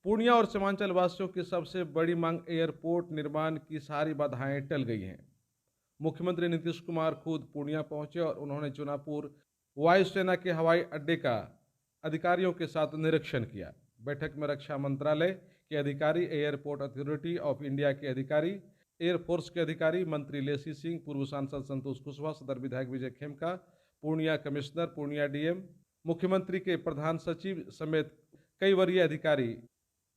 पूर्णिया और सीमांचल वासियों की सबसे बड़ी मांग एयरपोर्ट निर्माण की सारी बाधाएं टल गई हैं। मुख्यमंत्री नीतीश कुमार खुद पूर्णिया पहुंचे और उन्होंने चुनापुर वायुसेना के हवाई अड्डे का अधिकारियों के साथ निरीक्षण किया। बैठक में रक्षा मंत्रालय के अधिकारी, एयरपोर्ट अथॉरिटी ऑफ इंडिया के अधिकारी, एयरफोर्स के अधिकारी, मंत्री लेसी सिंह, पूर्व सांसद संतोष कुशवाहा, सदर विधायक विजय खेमका, पूर्णिया कमिश्नर, पूर्णिया डीएम, मुख्यमंत्री के प्रधान सचिव समेत कई वरीय अधिकारी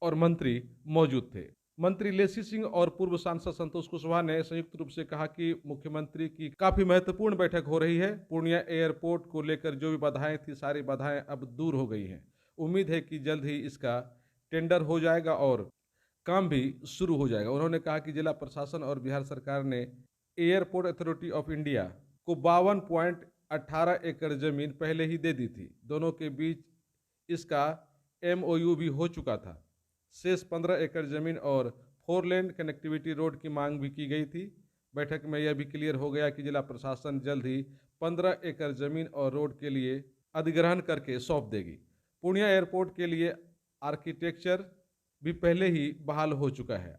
और मंत्री मौजूद थे। मंत्री लेसी सिंह और पूर्व सांसद संतोष कुशवाहा ने संयुक्त रूप से कहा कि मुख्यमंत्री की काफी महत्वपूर्ण बैठक हो रही है। पूर्णिया एयरपोर्ट को लेकर जो भी बाधाएं थी, सारी बाधाएं अब दूर हो गई हैं। उम्मीद है कि जल्द ही इसका टेंडर हो जाएगा और काम भी शुरू हो जाएगा। उन्होंने कहा कि जिला प्रशासन और बिहार सरकार ने एयरपोर्ट अथॉरिटी ऑफ इंडिया को 52.18 एकड़ जमीन पहले ही दे दी थी। दोनों के बीच इसका MOU भी हो चुका था। शेष 15 एकड़ जमीन और 4 लेन कनेक्टिविटी रोड की मांग भी की गई थी। बैठक में यह भी क्लियर हो गया कि जिला प्रशासन जल्द ही 15 एकड़ जमीन और रोड के लिए अधिग्रहण करके सौंप देगी। पूर्णिया एयरपोर्ट के लिए आर्किटेक्चर भी पहले ही बहाल हो चुका है।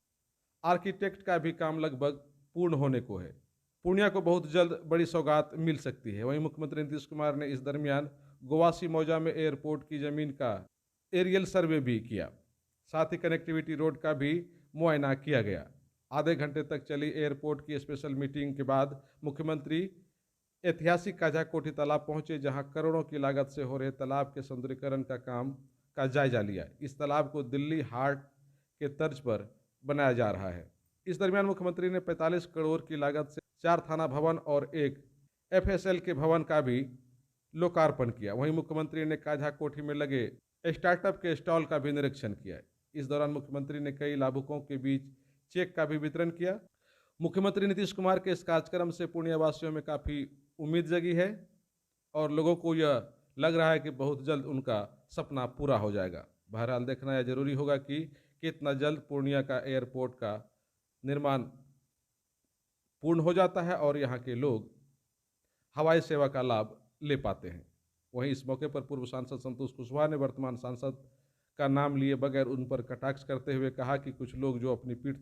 आर्किटेक्ट का भी काम लगभग पूर्ण होने को है। पूर्णिया को बहुत जल्द बड़ी सौगात मिल सकती है। वहीं मुख्यमंत्री नीतीश कुमार ने इस दरमियान गोवासी मौजा में एयरपोर्ट की जमीन का एरियल सर्वे भी किया। साथ ही कनेक्टिविटी रोड का भी मुआयना किया गया। आधे घंटे तक चली एयरपोर्ट की स्पेशल मीटिंग के बाद मुख्यमंत्री ऐतिहासिक काजा कोठी तालाब पहुंचे, जहां करोड़ों की लागत से हो रहे तालाब के सौंदर्यीकरण का काम का जायजा लिया। इस तालाब को दिल्ली हाट के तर्ज पर बनाया जा रहा है। इस दरमियान मुख्यमंत्री ने 45 करोड़ की लागत से 4 थाना भवन और एक FSL के भवन का भी लोकार्पण किया। वहीं मुख्यमंत्री ने काजा कोठी में लगे स्टार्टअप के स्टॉल का भी निरीक्षण किया। इस दौरान मुख्यमंत्री ने कई लाभुकों के बीच चेक का भी वितरण किया। मुख्यमंत्री नीतीश कुमार के इस कार्यक्रम से पूर्णिया वासियों में काफ़ी उम्मीद जगी है और लोगों को यह लग रहा है कि बहुत जल्द उनका सपना पूरा हो जाएगा। बहरहाल देखना यह जरूरी होगा कि कितना जल्द पूर्णिया का एयरपोर्ट का निर्माण पूर्ण हो जाता है और यहाँ के लोग हवाई सेवा का लाभ ले पाते हैं। वहीं इस मौके पर पूर्व सांसद संतोष कुशवाहा ने वर्तमान सांसद का नाम लिए बगैर उन पर कटाक्ष करते हुए कहा कि कुछ लोग जो अपनी पीठ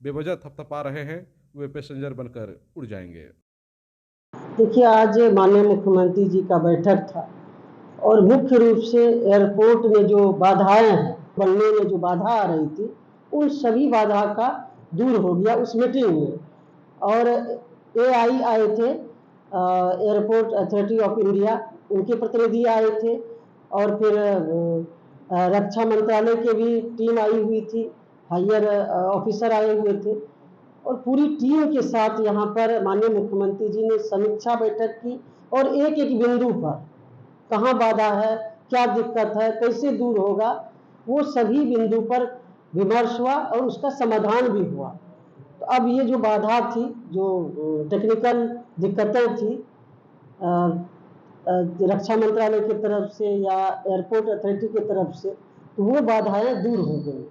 बेवजह थपथपा रहे हैं, वे पैसेंजर बनकर उड़ जाएंगे। देखिए, आज माननीय मुख्यमंत्री जी का बैठक था और मुख्य रूप से एयरपोर्ट में जो बाधाएं हैं, बनने में जो बाधा आ रही थी, उन सभी बाधा का दूर हो गया उस मीटिंग में। और AI आए थे, एयरपोर्ट अथॉरिटी ऑफ इंडिया, उनके प्रतिनिधि आए थे और फिर रक्षा मंत्रालय के भी टीम आई हुई थी, हायर ऑफिसर आए हुए थे और पूरी टीम के साथ यहाँ पर माननीय मुख्यमंत्री जी ने समीक्षा बैठक की और एक एक बिंदु पर कहाँ बाधा है, क्या दिक्कत है, कैसे दूर होगा, वो सभी बिंदु पर विमर्श हुआ और उसका समाधान भी हुआ। तो अब ये जो बाधा थी, जो टेक्निकल दिक्कतें थी रक्षा मंत्रालय की तरफ से या एयरपोर्ट अथॉरिटी की तरफ से, तो वो बाधाएं दूर हो गई।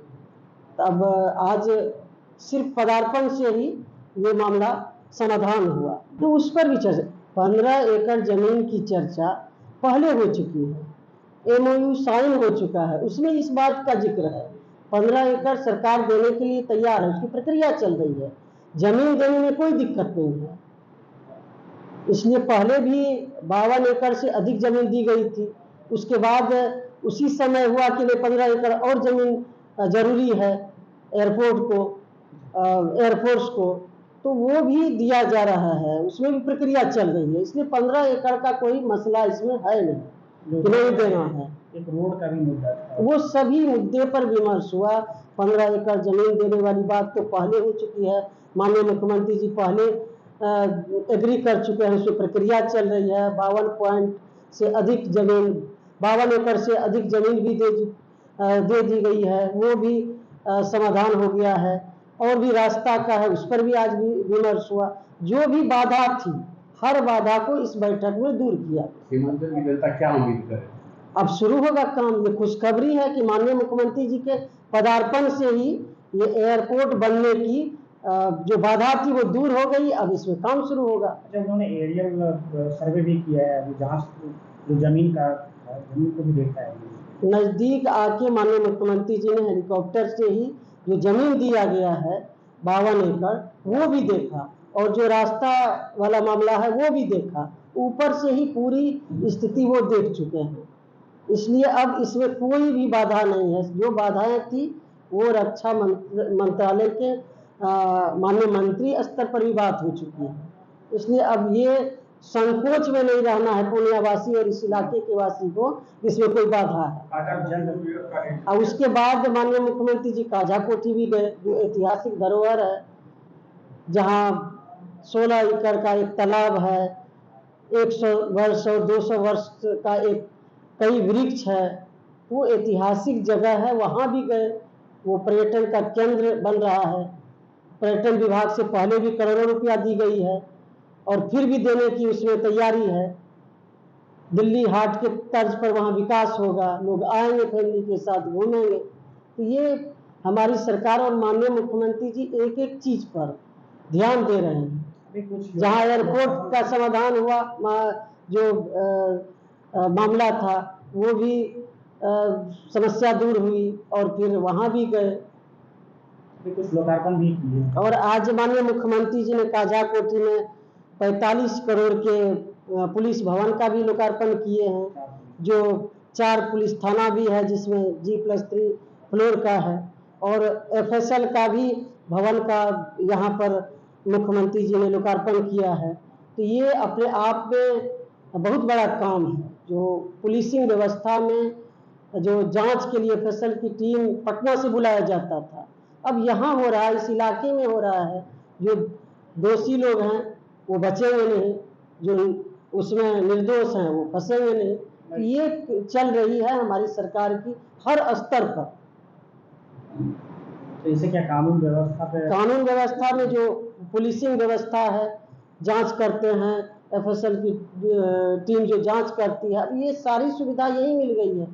तब आज सिर्फ पदार्पण से ही ये मामला समाधान हुआ। तो उस पर भी चर्चा, 15 एकड़ जमीन की चर्चा पहले हो चुकी है, MOU साइन हो चुका है, उसमें इस बात का जिक्र है 15 एकड़ सरकार देने के लिए तैयार है, उसकी प्रक्रिया चल रही है, जमीन देने में कोई दिक्कत नहीं है। इसलिए पहले भी 52 एकड़ से अधिक जमीन दी गई थी, उसके बाद उसी समय हुआ कि 15 एकड़ और जमीन जरूरी है एयरपोर्ट को, एयरफोर्स को, तो वो भी दिया जा रहा है, उसमें भी प्रक्रिया चल रही है। इसलिए 15 एकड़ का कोई मसला इसमें है नहीं कि नहीं देना है। एक रोड का भी मुद्दा था, वो सभी मुद्दे पर विमर्श हुआ। 15 एकड़ जमीन देने वाली बात तो पहले हो चुकी है, माननीय मुख्यमंत्री जी पहले एग्री कर चुके हैं, उसमें प्रक्रिया चल रही है। 52 पॉइंट से अधिक जमीन, 52 एकड़ से अधिक जमीन भी दे दी गई है, वो भी समाधान हो गया है। और भी रास्ता का है, उस पर भी आज भी विमर्श हुआ। जो भी बाधा थी, हर बाधा को इस बैठक में दूर किया। सीमांचल की जनता क्या उम्मीद करे? अब शुरू होगा काम। ये खुशखबरी है कि माननीय मुख्यमंत्री जी के पदार्पण से ही ये एयरपोर्ट बनने की जो बाधा थी वो दूर हो गई। अब इसमें काम शुरू होगा। अच्छा, उन्होंने एरियल सर्वे भी किया है, अभी जहाँ जो जमीन को भी देखा है। नज़दीक आके माननीय मुख्यमंत्री जी ने हेलीकॉप्टर से ही जो जमीन दिया गया है 52 एकड़ वो भी देखा, और जो रास्ता वाला मामला है वो भी देखा। ऊपर से ही पूरी स्थिति वो देख चुके हैं, इसलिए अब इसमें कोई भी बाधा नहीं है। जो बाधाएं थी वो रक्षा मंत्रालय के माननीय मंत्री स्तर पर भी बात हो चुकी है, इसलिए अब ये संकोच में नहीं रहना है पूर्णियावासी और इस इलाके के वासी को, इसमें कोई बाधा है। और उसके बाद माननीय मुख्यमंत्री जी काजा कोठी भी गए, जो ऐतिहासिक धरोहर है, जहाँ 16 एकड़ का एक तालाब है, 100 वर्ष और 200 वर्ष का एक कई वृक्ष है, वो ऐतिहासिक जगह है, वहाँ भी गए। वो पर्यटन का केंद्र बन रहा है, पर्यटन विभाग से पहले भी करोड़ों रुपया दी गई है और फिर भी देने की उसमें तैयारी है। दिल्ली हाट के तर्ज पर वहाँ विकास होगा, लोग आएंगे, फैमिली के साथ घूमेंगे। तो ये हमारी सरकार और माननीय मुख्यमंत्री जी एक एक चीज पर ध्यान दे रहे हैं। जहाँ एयरपोर्ट का समाधान हुआ, जो मामला था वो भी समस्या दूर हुई, और फिर वहाँ भी गए, कुछ लोकार्पण भी किए। और आज माननीय मुख्यमंत्री जी ने काजा कोठी में 45 करोड़ के पुलिस भवन का भी लोकार्पण किए हैं, जो 4 पुलिस थाना भी है, जिसमें G+3 फ्लोर का है, और FSL का भी भवन का यहाँ पर मुख्यमंत्री जी ने लोकार्पण किया है। तो ये अपने आप में बहुत बड़ा काम है। जो पुलिसिंग व्यवस्था में जो जांच के लिए FSL की टीम पटना से बुलाया जाता था, अब यहाँ हो रहा है, इस इलाके में हो रहा है। जो दोषी लोग हैं वो बचेंगे नहीं, जो उसमें निर्दोष हैं वो फंसेंगे नहीं। ये चल रही है हमारी सरकार की हर स्तर पर। तो इसे क्या कानून व्यवस्था में जो पुलिसिंग व्यवस्था है, जांच करते हैं, FSL की टीम जो जांच करती है, अब ये सारी सुविधा यही मिल गई है।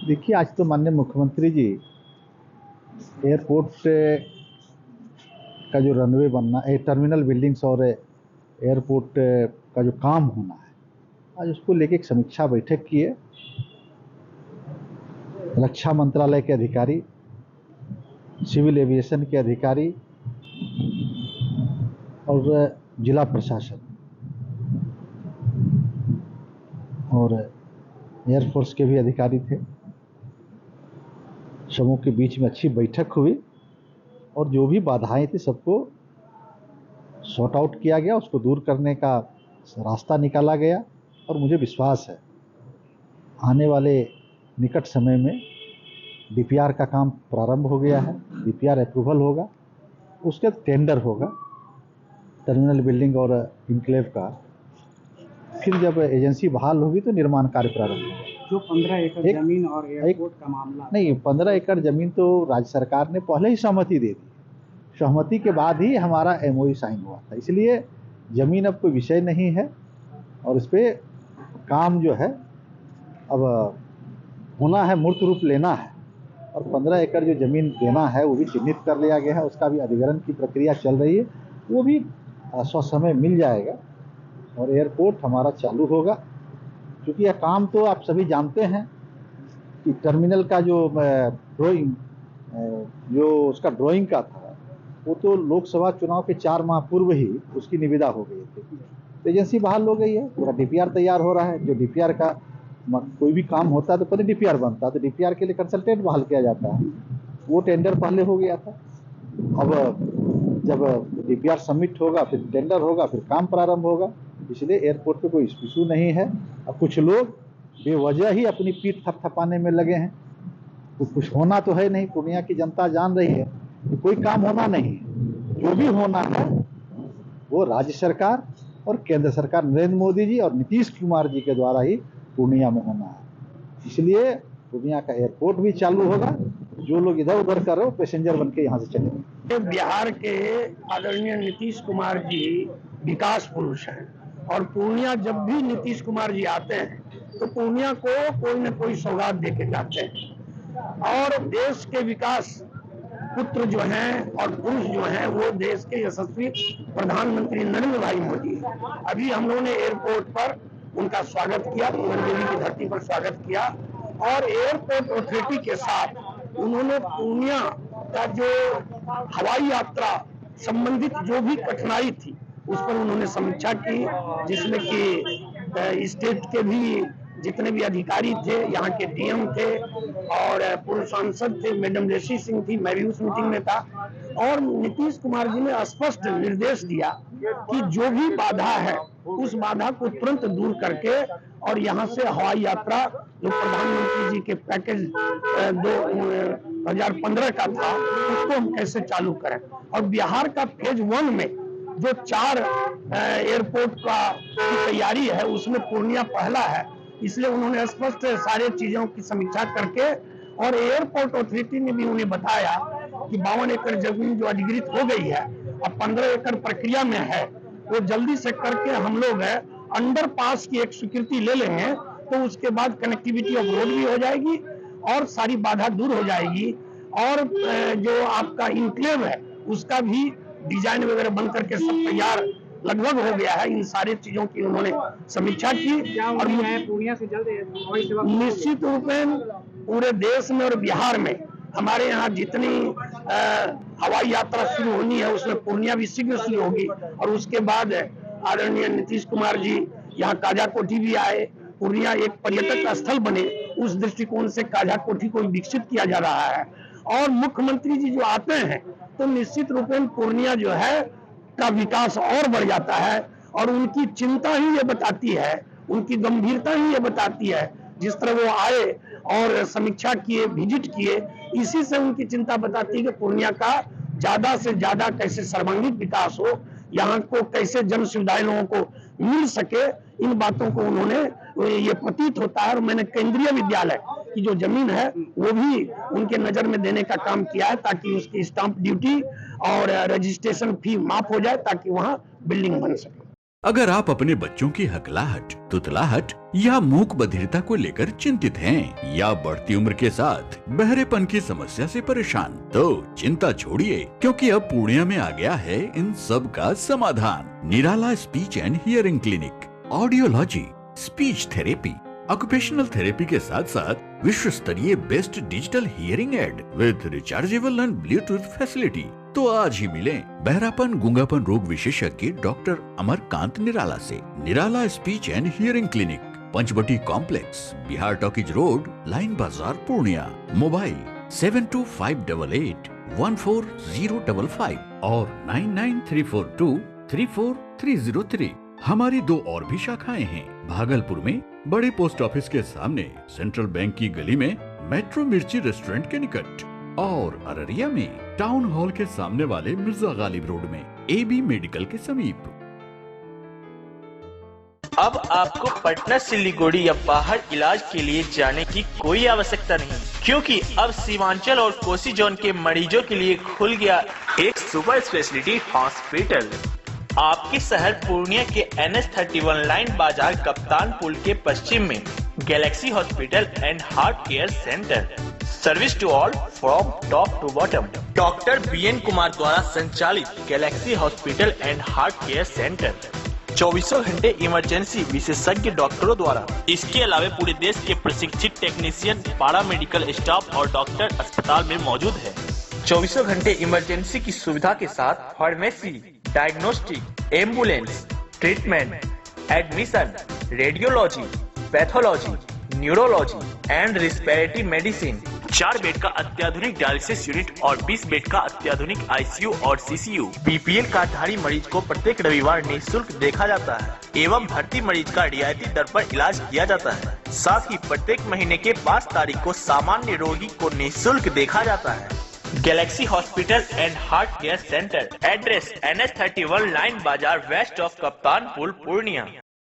देखिए, आज तो माननीय मुख्यमंत्री जी एयरपोर्ट का जो रनवे बनना, टर्मिनल बिल्डिंग्स और एयरपोर्ट का जो काम होना है, आज उसको लेके एक समीक्षा बैठक की है। रक्षा मंत्रालय के अधिकारी, सिविल एविएशन के अधिकारी और जिला प्रशासन और एयरफोर्स के भी अधिकारी थे। समूह के बीच में अच्छी बैठक हुई और जो भी बाधाएं थी सबको सॉर्ट आउट किया गया, उसको दूर करने का रास्ता निकाला गया। और मुझे विश्वास है आने वाले निकट समय में DPR का काम प्रारंभ हो गया है, DPR अप्रूवल होगा, उसके टेंडर होगा टर्मिनल बिल्डिंग और इनक्लेव का। फिर जब एजेंसी बहाल होगी तो निर्माण कार्य प्रारंभ होगा। जो 15 एकड़ जमीन और एयरपोर्ट का मामला नहीं, 15 एकड़ जमीन तो राज्य सरकार ने पहले ही सहमति दे दी। सहमति के बाद ही हमारा MOU साइन हुआ था, इसलिए जमीन अब कोई विषय नहीं है और इस पे काम जो है अब होना है, मूर्त रूप लेना है। और 15 एकड़ जो जमीन देना है वो भी चिन्हित कर लिया गया है, उसका भी अधिग्रहण की प्रक्रिया चल रही है, वो भी समय मिल जाएगा और एयरपोर्ट हमारा चालू होगा। क्योंकि यह काम तो आप सभी जानते हैं कि टर्मिनल का जो ड्राइंग जो उसका ड्राइंग का था, वो तो लोकसभा चुनाव के 4 माह पूर्व ही उसकी निविदा हो गई थी। तो एजेंसी बहाल हो गई है, पूरा DPR तैयार हो रहा है। जो DPR का कोई भी काम होता है तो पहले DPR बनता है, तो DPR के लिए कंसल्टेंट बहाल किया जाता है, वो टेंडर पहले हो गया था। अब जब DPR सबमिट होगा, फिर टेंडर होगा, फिर काम प्रारंभ होगा, इसलिए एयरपोर्ट पे कोई इशू नहीं है। अब कुछ लोग बेवजह ही अपनी पीठ थपथपाने में लगे हैं, तो कुछ होना तो है नहीं। पूर्णिया की जनता जान रही है कि कोई काम होना नहीं है। जो भी होना है वो राज्य सरकार और केंद्र सरकार, नरेंद्र मोदी जी और नीतीश कुमार जी के द्वारा ही पूर्णिया में होना है। इसलिए पूर्णिया का एयरपोर्ट भी चालू होगा। जो लोग इधर उधर कर रहे हो, पैसेंजर बन के यहाँ से चलेंगे। बिहार के आदरणीय नीतीश कुमार जी विकास पुरुष हैं और पूर्णिया जब भी नीतीश कुमार जी आते हैं तो पूर्णिया को कोई न कोई सौगात देके जाते हैं। और देश के विकास पुत्र जो हैं और पुरुष जो हैं वो देश के यशस्वी प्रधानमंत्री नरेंद्र भाई मोदी हैं। अभी हम लोगों ने एयरपोर्ट पर उनका स्वागत किया, पुनर्देवी की धरती पर स्वागत किया और एयरपोर्ट अथॉरिटी के साथ उन्होंने पूर्णिया का जो हवाई यात्रा संबंधित जो भी कठिनाई थी उस पर उन्होंने समीक्षा की, जिसमें कि स्टेट के भी जितने भी अधिकारी थे, यहाँ के डीएम थे और पूर्व सांसद थे, मैडम लेसी सिंह थी, मैं भी उस मीटिंग में था। और नीतीश कुमार जी ने स्पष्ट निर्देश दिया कि जो भी बाधा है उस बाधा को तुरंत दूर करके और यहाँ से हवाई यात्रा जो प्रधानमंत्री जी के पैकेज 2015 का था उसको हम कैसे चालू करें। और बिहार का फेज 1 में जो 4 एयरपोर्ट का तैयारी है उसमें पूर्णिया पहला है, इसलिए उन्होंने स्पष्ट सारे चीजों की समीक्षा करके और एयरपोर्ट अथॉरिटी ने भी उन्हें बताया कि 52 एकड़ जमीन जो अधिग्रहित हो गई है अब 15 एकड़ प्रक्रिया में है, वो जल्दी से करके हम लोग अंडर पास की एक स्वीकृति ले लेंगे तो उसके बाद कनेक्टिविटी ऑफ रोड भी हो जाएगी और सारी बाधा दूर हो जाएगी। और जो आपका इनक्लेव है उसका भी डिजाइन वगैरह बन करके सब तैयार लगभग हो गया है। इन सारी चीजों की उन्होंने समीक्षा की और पूर्णिया से जल्द हवाई सेवा निश्चित रूप में पूरे देश में और बिहार में हमारे यहाँ जितनी हवाई यात्रा शुरू होनी है उसमें पूर्णिया भी शीघ्र शुरू होगी। और उसके बाद आदरणीय नीतीश कुमार जी यहाँ काजा कोठी भी आए, पूर्णिया एक पर्यटक स्थल बने, उस दृष्टिकोण से काजा कोठी को विकसित किया जा रहा है। और मुख्यमंत्री जी जो आते हैं तो निश्चित रूप में पूर्णिया जो है का विकास और बढ़ जाता है। और उनकी चिंता ही ये बताती है, उनकी गंभीरता ही ये बताती है, जिस तरह वो आए और समीक्षा किए, विजिट किए, इसी से उनकी चिंता बताती है कि पूर्णिया का ज्यादा से ज्यादा कैसे सर्वांगीण विकास हो, यहाँ को कैसे जन सुविधाएं लोगों को मिल सके, इन बातों को उन्होंने ये प्रतीत होता है। और मैंने केंद्रीय विद्यालय की जो जमीन है वो भी उनके नजर में देने का काम किया है ताकि उसकी स्टाम्प ड्यूटी और रजिस्ट्रेशन फी माफ हो जाए ताकि वहाँ बिल्डिंग बन सके। अगर आप अपने बच्चों की हकलाहट, तुतलाहट या मूक बधिरता को लेकर चिंतित हैं या बढ़ती उम्र के साथ बहरेपन की समस्या से परेशान, तो चिंता छोड़िए, क्योंकि अब पूर्णिया में आ गया है इन सब का समाधान। Nirala speech and hearing clinic, audiology, speech therapy, occupational therapy के साथ साथ विश्व स्तरीय best digital hearing aid with rechargeable and bluetooth facility. तो आज ही मिलें बहरापन गूंगापन रोग विशेषज्ञ डॉक्टर अमरकांत निराला से। Nirala speech and hearing clinic, Panchvati complex, Bihar talkies road, line Bazar, Purnia. Mobile 7258814055 और 9934234303। हमारी 2 और भी शाखाएं हैं, भागलपुर में बड़े पोस्ट ऑफिस के सामने, सेंट्रल बैंक की गली में, मेट्रो मिर्ची रेस्टोरेंट के निकट, और अररिया में टाउन हॉल के सामने वाले मिर्जा गालिब रोड में, AB मेडिकल के समीप। अब आपको पटना, सिलीगुड़ी या बाहर इलाज के लिए जाने की कोई आवश्यकता नहीं, क्योंकि अब सीमांचल और कोसी जोन के मरीजों के लिए खुल गया एक सुपर स्पेशलिटी हॉस्पिटल। आपके शहर पूर्णिया के NH31 लाइन बाजार कप्तान पुल के पश्चिम में Galaxy hospital and heart care centre. Service to all from top to bottom. Doctor BN Kumar द्वारा संचालित Galaxy hospital and heart care centre 24 घंटे इमरजेंसी विशेषज्ञ डॉक्टरों द्वारा। इसके अलावा पूरे देश के प्रशिक्षित टेक्नीशियन, पारा मेडिकल स्टाफ और डॉक्टर अस्पताल में मौजूद है। 24 घंटे इमरजेंसी की सुविधा के साथ pharmacy, diagnostic, ambulance, treatment, admission, radiology, pathology, neurology and respiratory medicine. 4 bed का अत्याधुनिक डायलिसिस यूनिट और 20 बेड का अत्याधुनिक ICU और CCU। BPL कार्डधारी मरीज को प्रत्येक रविवार निःशुल्क देखा जाता है एवं भर्ती मरीज का रियायती दर पर इलाज किया जाता है। साथ ही प्रत्येक महीने के 5 तारीख को सामान्य रोगी को निःशुल्क देखा जाता है। Galaxy hospital and heart care centre, address NH31 line बाजार, वेस्ट ऑफ कप्तान पुल, पूर्णिया।